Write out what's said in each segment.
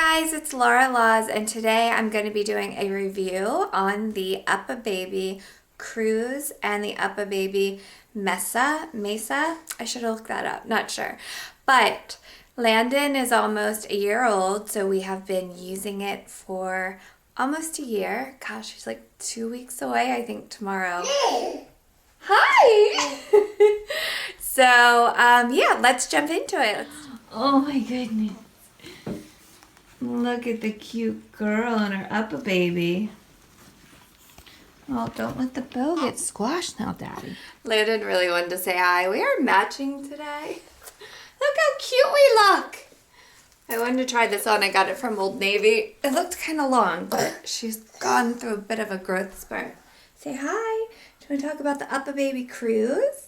Guys, it's Laura Laws, and today I'm going to be doing a review on the Uppababy Cruz and the Uppababy Mesa. I should have looked that up, not sure. But Landon is almost a year old, so we have been using it for almost a year. Gosh, he's like 2 weeks away, I think tomorrow. Hi! So, yeah, let's jump into it. Oh my goodness. Look at the cute girl and her Uppababy. Oh, don't let the bow get squashed now, Daddy. Landon really wanted to say hi. We are matching today. Look how cute we look. I wanted to try this on. I got it from Old Navy. It looked kind of long, but she's gone through a bit of a growth spurt. Say hi. Do you want to talk about the Uppababy Cruz?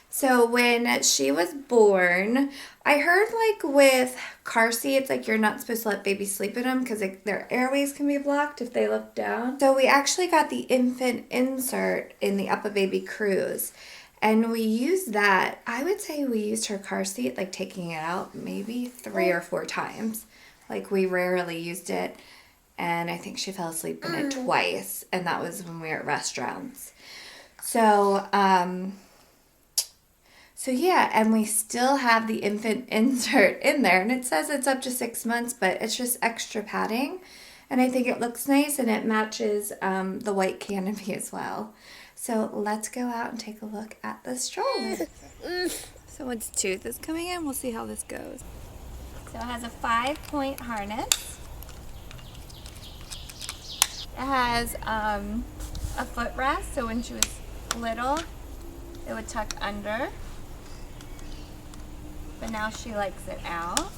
So when she was born, I heard like with car seats, like you're not supposed to let babies sleep in them because their airways can be blocked if they look down. So we actually got the infant insert in the Uppababy Cruz. And we used that, I would say we used her car seat, like taking it out maybe 3 or 4 times. Like we rarely used it. And I think she fell asleep in it twice. And that was when we were at restaurants. So yeah, and we still have the infant insert in there, and it says it's up to 6 months, but it's just extra padding, and I think it looks nice, and it matches the white canopy as well. So let's go out and take a look at the stroller. So once tooth is coming in, we'll see how this goes. So it has a 5-point harness. It has a footrest, so when she was little, it would tuck under. But now she likes it out.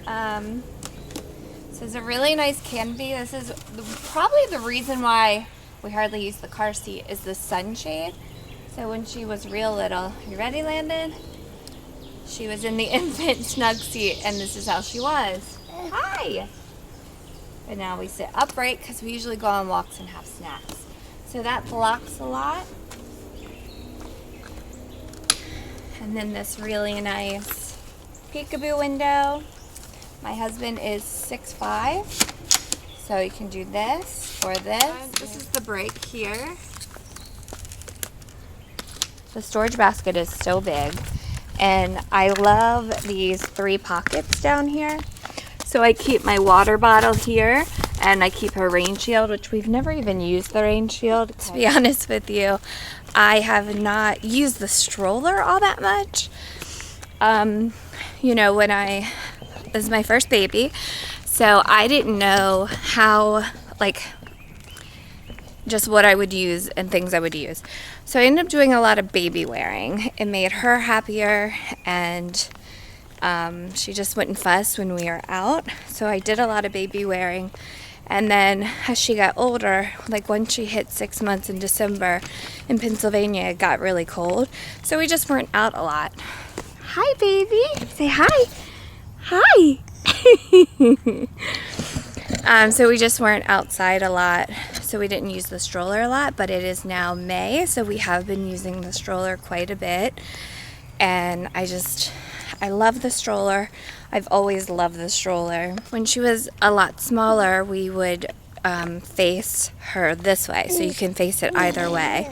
So it's a really nice canopy. This is probably the reason why we hardly use the car seat is the sunshade. So when she was real little, you ready, Landon? She was in the infant Snug seat, and this is how she was. Hi! But now we sit upright because we usually go on walks and have snacks. So that blocks a lot. And then this really nice peekaboo window. My husband is 6'5", so you can do this or this. This is the break here. The storage basket is so big, and I love these 3 pockets down here. So I keep my water bottle here, and I keep her rain shield, which we've never even used the rain shield. To be honest with you, I have not used the stroller all that much. You know, this is my first baby, so I didn't know how, like, just what I would use and things I would use. So I ended up doing a lot of baby wearing. It made her happier, and she just wouldn't fuss when we were out. So I did a lot of baby wearing. And then as she got older, like once she hit 6 months in December in Pennsylvania, it got really cold. So we just weren't out a lot. Hi, baby. Say hi. Hi. So we just weren't outside a lot. So we didn't use the stroller a lot, but it is now May. So we have been using the stroller quite a bit. And I love the stroller. I've always loved the stroller. When she was a lot smaller, we would face her this way, so you can face it either way.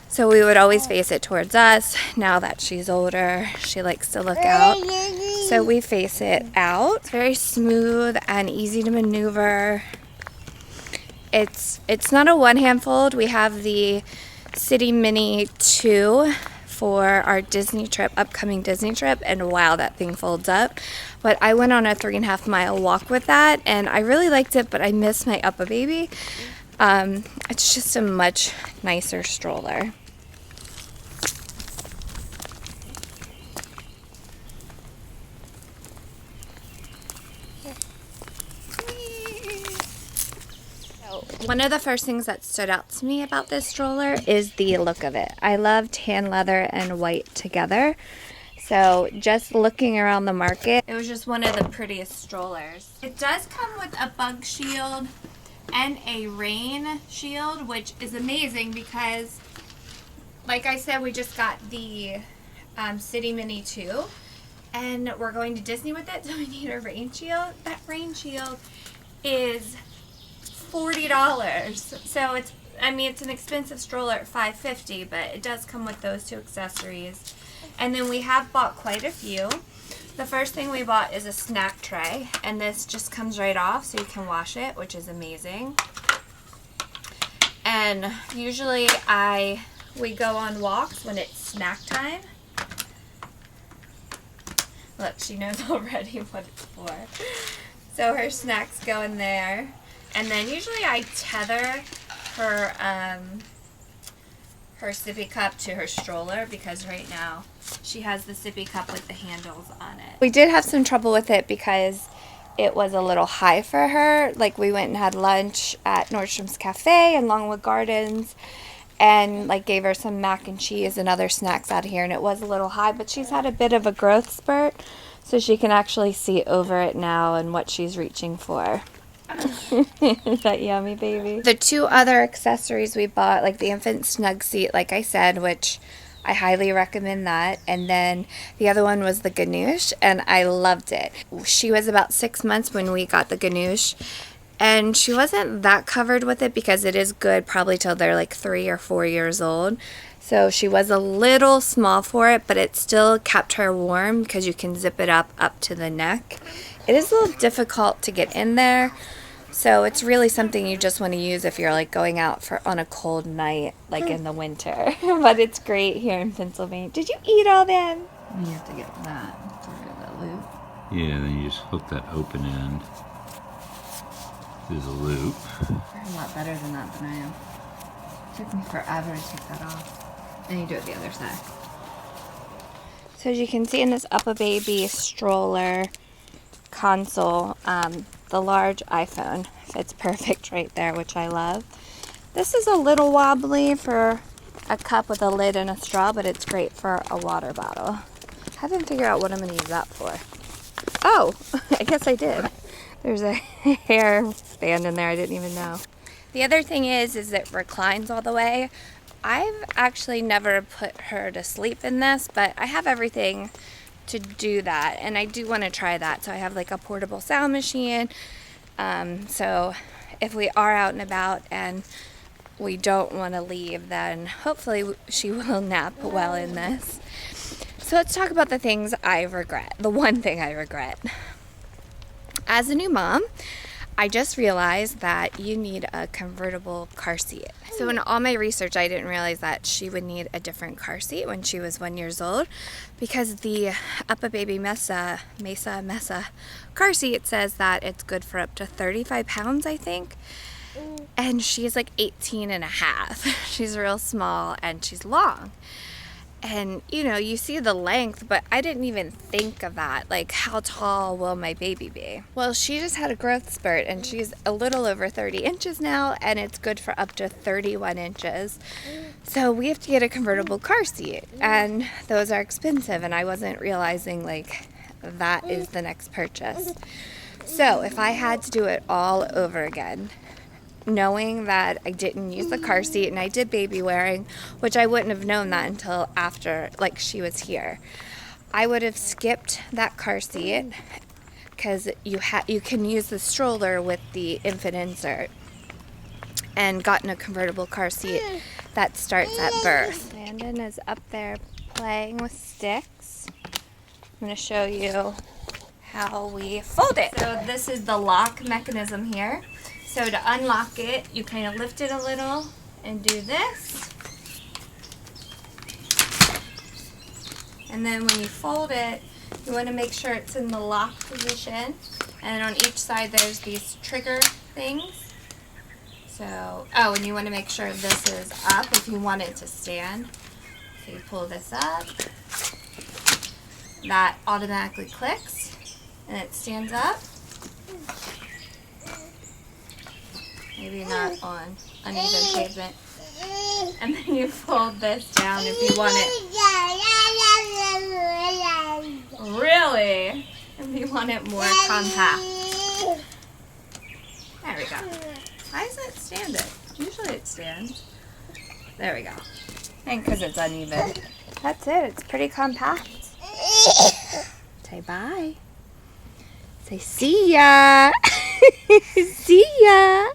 So we would always face it towards us. Now that she's older, she likes to look out. So we face it out. It's very smooth and easy to maneuver. It's not a one-hand fold. We have the City Mini 2 for our upcoming Disney trip, and wow, that thing folds up. But I went on a 3.5 mile walk with that, and I really liked it, but I miss my Uppababy. It's just a much nicer stroller. One of the first things that stood out to me about this stroller is the look of it. I love tan leather and white together. So just looking around the market, it was just one of the prettiest strollers. It does come with a bug shield and a rain shield, which is amazing because, like I said, we just got the City Mini 2. and we're going to Disney with it, so we need a rain shield. That rain shield is $40. So it's an expensive stroller at $5.50, but it does come with those two accessories. And then we have bought quite a few. The first thing we bought is a snack tray, and this just comes right off so you can wash it, which is amazing. And usually we go on walks when it's snack time. Look, she knows already what it's for. So her snacks go in there. And then usually I tether her sippy cup to her stroller, because right now she has the sippy cup with the handles on it. We did have some trouble with it because it was a little high for her. Like, we went and had lunch at Nordstrom's Cafe in Longwood Gardens, and like gave her some mac and cheese and other snacks out here, and it was a little high, but she's had a bit of a growth spurt, so she can actually see over it now and what she's reaching for. Is that yummy, baby? The two other accessories we bought, like the infant snug seat, like I said, which I highly recommend that. And then the other one was the Ganoosh, and I loved it. She was about 6 months when we got the Ganoosh, and she wasn't that covered with it because it is good probably till they're like 3 or 4 years old. So she was a little small for it, but it still kept her warm because you can zip it up to the neck. It is a little difficult to get in there. So it's really something you just want to use if you're like going out on a cold night, like in the winter. But it's great here in Pennsylvania. Did you eat all that? You have to get that to get that loop. Yeah, then you just hook that open end through the loop. I'm a lot better than that than I am. It took me forever to take that off. And you do it the other side. So as you can see in this Uppababy stroller console, the large iPhone fits perfect right there, which I love. This is a little wobbly for a cup with a lid and a straw, but it's great for a water bottle. I haven't figured out what I'm going to use that for. Oh, I guess I did. There's a hair band in there, I didn't even know. The other thing is it reclines all the way. I've actually never put her to sleep in this, but I have everything to do that, and I do want to try that. So I have like a portable sound machine, so if we are out and about and we don't want to leave, then hopefully she will nap well in this. So let's talk about the things I regret. The one thing I regret. As a new mom, I just realized that you need a convertible car seat. So in all my research, I didn't realize that she would need a different car seat when she was 1 year old, because the Uppababy Mesa car seat says that it's good for up to 35 pounds, I think. And she's like 18 and a half. She's real small and she's long. And, you know, you see the length, but I didn't even think of that. Like, how tall will my baby be? Well, she just had a growth spurt, and she's a little over 30 inches now, and it's good for up to 31 inches. So we have to get a convertible car seat, and those are expensive, and I wasn't realizing, like, that is the next purchase. So if I had to do it all over again, knowing that I didn't use the car seat and I did baby wearing, which I wouldn't have known that until after, like, she was here, I would have skipped that car seat, because you can use the stroller with the infant insert, and gotten a convertible car seat that starts at birth. Landon is up there playing with sticks. I'm going to show you how we fold it. So this is the lock mechanism here. So to unlock it, you kind of lift it a little and do this. And then when you fold it, you want to make sure it's in the lock position. And on each side there's these trigger things. So, oh, and you want to make sure this is up if you want it to stand. So you pull this up. That automatically clicks and it stands up. Maybe not on uneven pavement. And then you fold this down if you want it. Really? If you want it more compact. There we go. Why doesn't it stand it? Usually it stands. There we go. And because it's uneven. That's it. It's pretty compact. Say bye. Say see ya. See ya.